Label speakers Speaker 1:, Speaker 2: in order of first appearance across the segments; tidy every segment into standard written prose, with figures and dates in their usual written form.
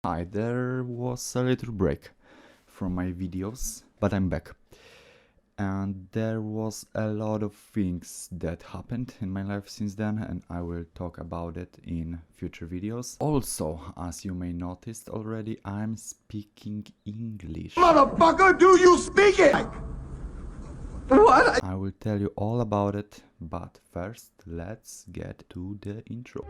Speaker 1: Hi, there was a little break from my videos, but I'm back. And there was a lot of things that happened in my life since then, and I will talk about it in future videos. Also, as you may noticed already, I'm speaking English.
Speaker 2: Motherfucker, do you speak it? What?
Speaker 1: I will tell you all about it, but first let's get to the intro.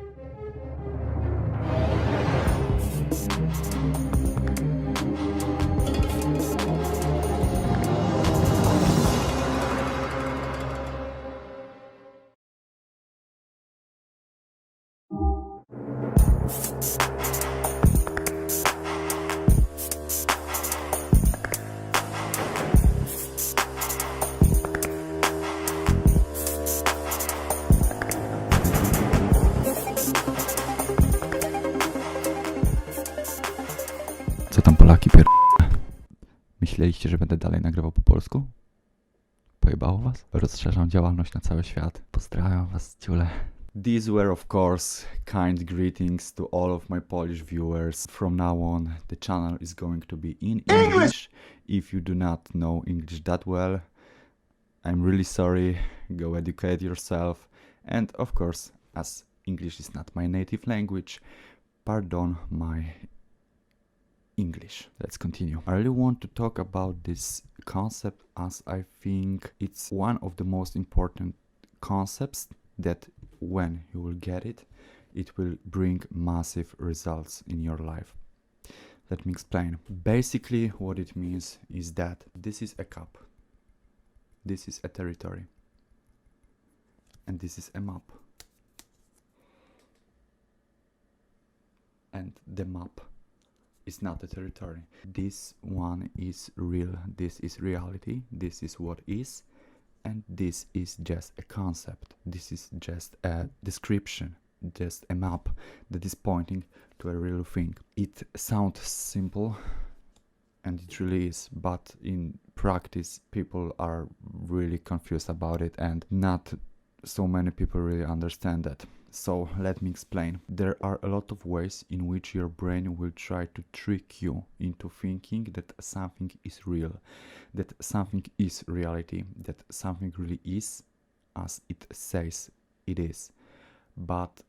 Speaker 1: Co tam Polaki Myśleliście, że będę dalej nagrywał po polsku? Pojebało was? Rozszerzam działalność na cały świat. Pozdrawiam was, ciule. These were of course kind greetings to all of my Polish viewers. From now on the channel is going to be in English. If you do not know English that well, I'm really sorry. Go educate yourself. And of course, as English is not my native language, pardon my English. Let's continue. I really want to talk about this concept as I think it's one of the most important concepts that when you will get it, it will bring massive results in your life. Let me explain. Basically, what it means is that this is a cup, this is a territory, and this is a map. And the map is not a territory. This one is real, this is reality, this is what is, and this is just a concept. This is just a description, just a map that is pointing to a real thing. It sounds simple, and it really is, but in practice people are really confused about it, and not so many people really understand that. So let me explain. There are a lot of ways in which your brain will try to trick you into thinking that something is real, that something is reality, that something really is as it says it is. But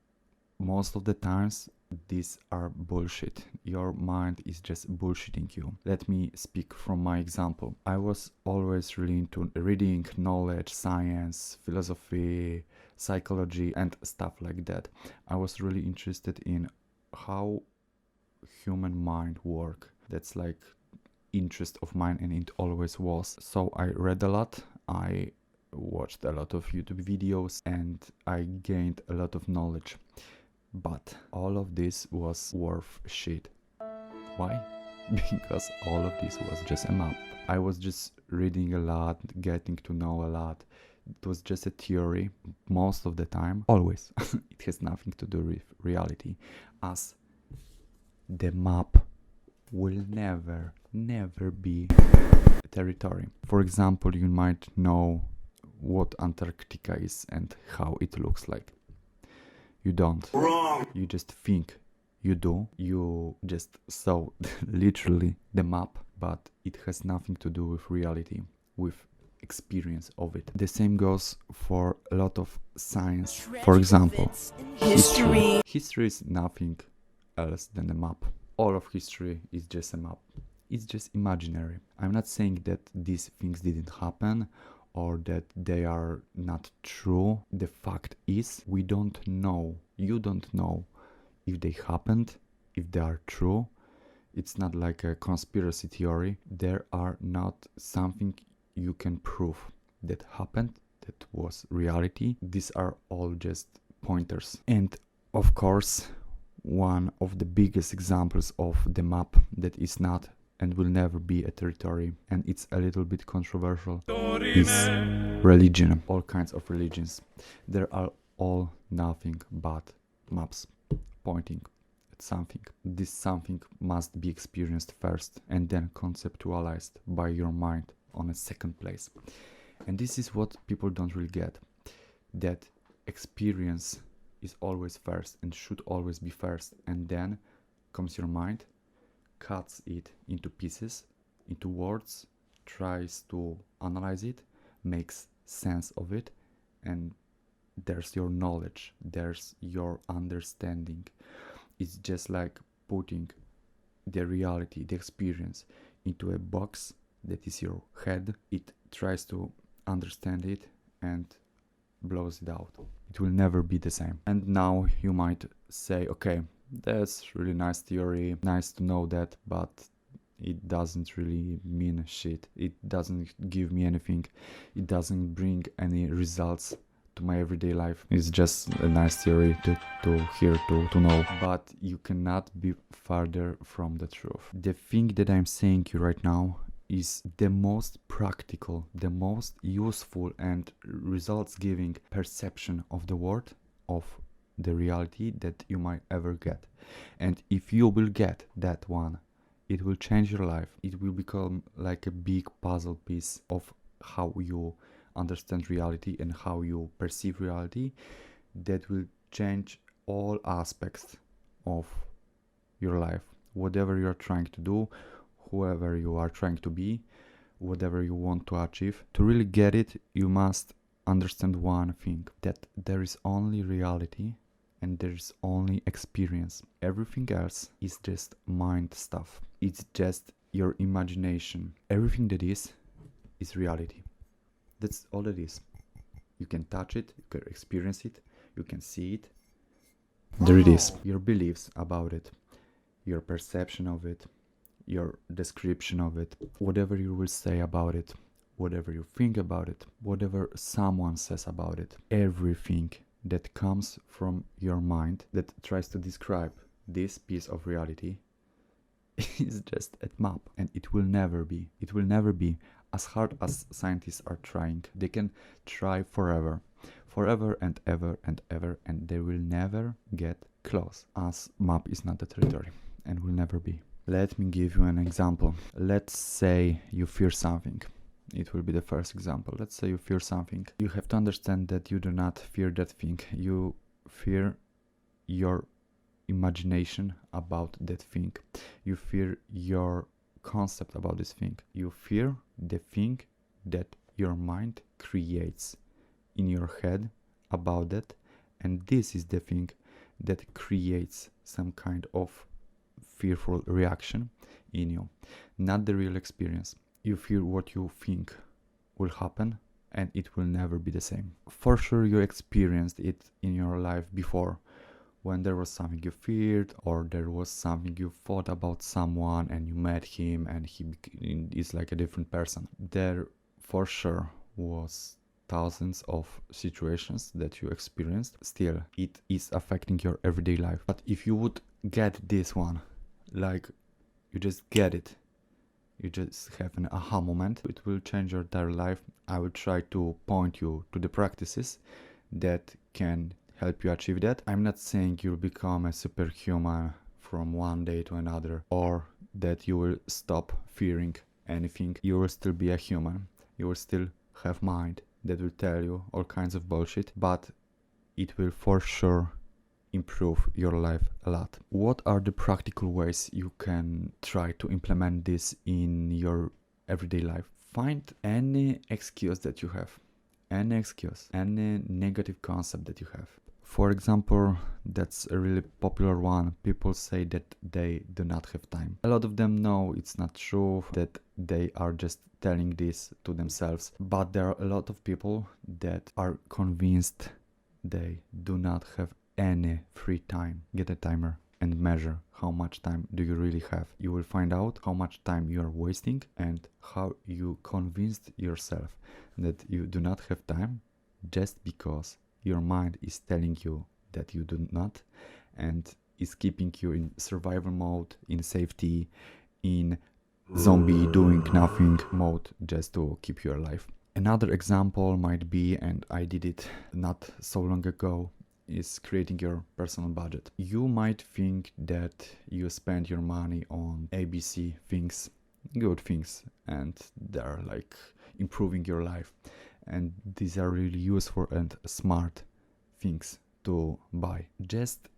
Speaker 1: most of the times these are bullshit. Your mind is just bullshitting you. Let me speak from my example. I was always really into reading, knowledge, science, philosophy, psychology and stuff like that. I was really interested in how human mind work. That's like interest of mine, and it always was. So I read a lot, I watched a lot of YouTube videos, and I gained a lot of knowledge. But all of this was worth shit. Why? Because all of this was just a map. I was just reading a lot, getting to know a lot. It was just a theory most of the time. Always. It has nothing to do with reality, as the map will never be a territory. For example, you might know what Antarctica is and how it looks like. You don't.
Speaker 2: Wrong.
Speaker 1: You just think you do. You just saw literally the map, but it has nothing to do with reality, with experience of it. The same goes for a lot of science. For example, history. History is nothing else than a map. All of history is just a map. It's just imaginary. I'm not saying that these things didn't happen or that they are not true. The fact is, we don't know. You don't know if they happened, if they are true. It's not like a conspiracy theory. There are not something you can prove that happened, that was reality. These are all just pointers. And of course, one of the biggest examples of the map that is not and will never be a territory, and it's a little bit controversial, is religion. All kinds of religions. There are all nothing but maps pointing at something. This something must be experienced first and then conceptualized by your mind on a second place. And this is what people don't really get, that experience is always first and should always be first, and then comes your mind, cuts it into pieces, into words, tries to analyze it, makes sense of it, and there's your knowledge, there's your understanding. It's just like putting the reality, the experience into a box that is your head. It tries to understand it and blows it out. It will never be the same. And now you might say, okay, that's really nice theory, nice to know that, but it doesn't really mean shit. It doesn't give me anything. It doesn't bring any results to my everyday life. It's just a nice theory to hear, to know, but you cannot be farther from the truth. The thing that I'm saying you right now is the most practical, the most useful and results giving perception of the world, of the reality that you might ever get. And if you will get that one, it will change your life. It will become like a big puzzle piece of how you understand reality and how you perceive reality, that will change all aspects of your life. Whatever you're trying to do, whoever you are trying to be, whatever you want to achieve. To really get it, you must understand one thing, that there is only reality and there is only experience. Everything else is just mind stuff. It's just your imagination. Everything that is reality. That's all it is. You can touch it, you can experience it, you can see it. There it is. Your beliefs about it, your perception of it, your description of it, whatever you will say about it, whatever you think about it, whatever someone says about it, everything that comes from your mind that tries to describe this piece of reality is just a map, and it will never be. It will never be. As hard as scientists are trying, they can try forever and ever, and they will never get close, as map is not the territory and will never be. Let me give you an example. Let's say you fear something. It will be the first example. Let's say you fear something. You have to understand that you do not fear that thing. You fear your imagination about that thing. You fear your concept about this thing. You fear the thing that your mind creates in your head about that, and this is the thing that creates some kind of fearful reaction in you, not the real experience. You fear what you think will happen, and it will never be the same. For sure you experienced it in your life before, when there was something you feared, or there was something you thought about someone and you met him and he is like a different person. There for sure was thousands of situations that you experienced. Still, it is affecting your everyday life. But if you would get this one, like you just get it, you just have an aha moment, it will change your entire life. I will try to point you to the practices that can help you achieve that. I'm not saying you'll become a superhuman from one day to another, or that you will stop fearing anything. You will still be a human. You will still have mind that will tell you all kinds of bullshit, but it will for sure improve your life a lot. What are the practical ways you can try to implement this in your everyday life? Find any excuse that you have, any excuse, any negative concept that you have. For example, that's a really popular one. People say that they do not have time. A lot of them know it's not true, that they are just telling this to themselves. But there are a lot of people that are convinced they do not have any free time. Get a timer and measure how much time do you really have. You will find out how much time you are wasting and how you convinced yourself that you do not have time just because your mind is telling you that you do not, and is keeping you in survival mode, in safety, in zombie doing nothing mode, just to keep you alive. Another example might be, and I did it not so long ago, is creating your personal budget. You might think that you spend your money on ABC things, good things, and they're like improving your life. And these are really useful and smart things to buy. Just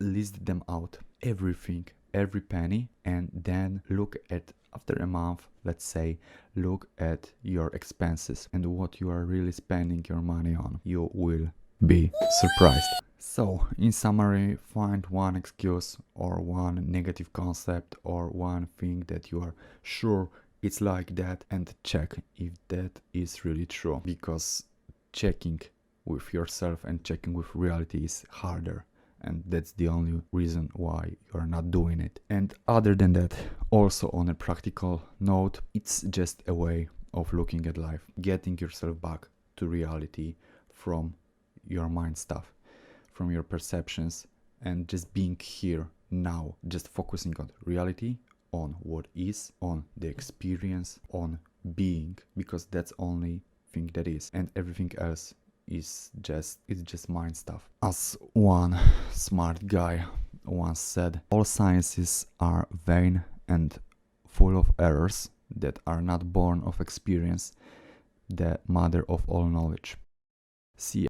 Speaker 1: list them out. Everything every penny and then look at, after a month, let's say, look at your expenses and what you are really spending your money on. You will be surprised. So, in summary, find one excuse or one negative concept or one thing that you are sure it's like that and check if that is really true, because checking with yourself and checking with reality is harder, and that's the only reason why you're not doing it. And other than that, also on a practical note, it's just a way of looking at life, getting yourself back to reality from your mind stuff, from your perceptions, and just being here now, just focusing on reality, on what is, on the experience, on being, because that's only thing that is, and everything else is just mind stuff. As one smart guy once said, all sciences are vain and full of errors that are not born of experience, the mother of all knowledge. See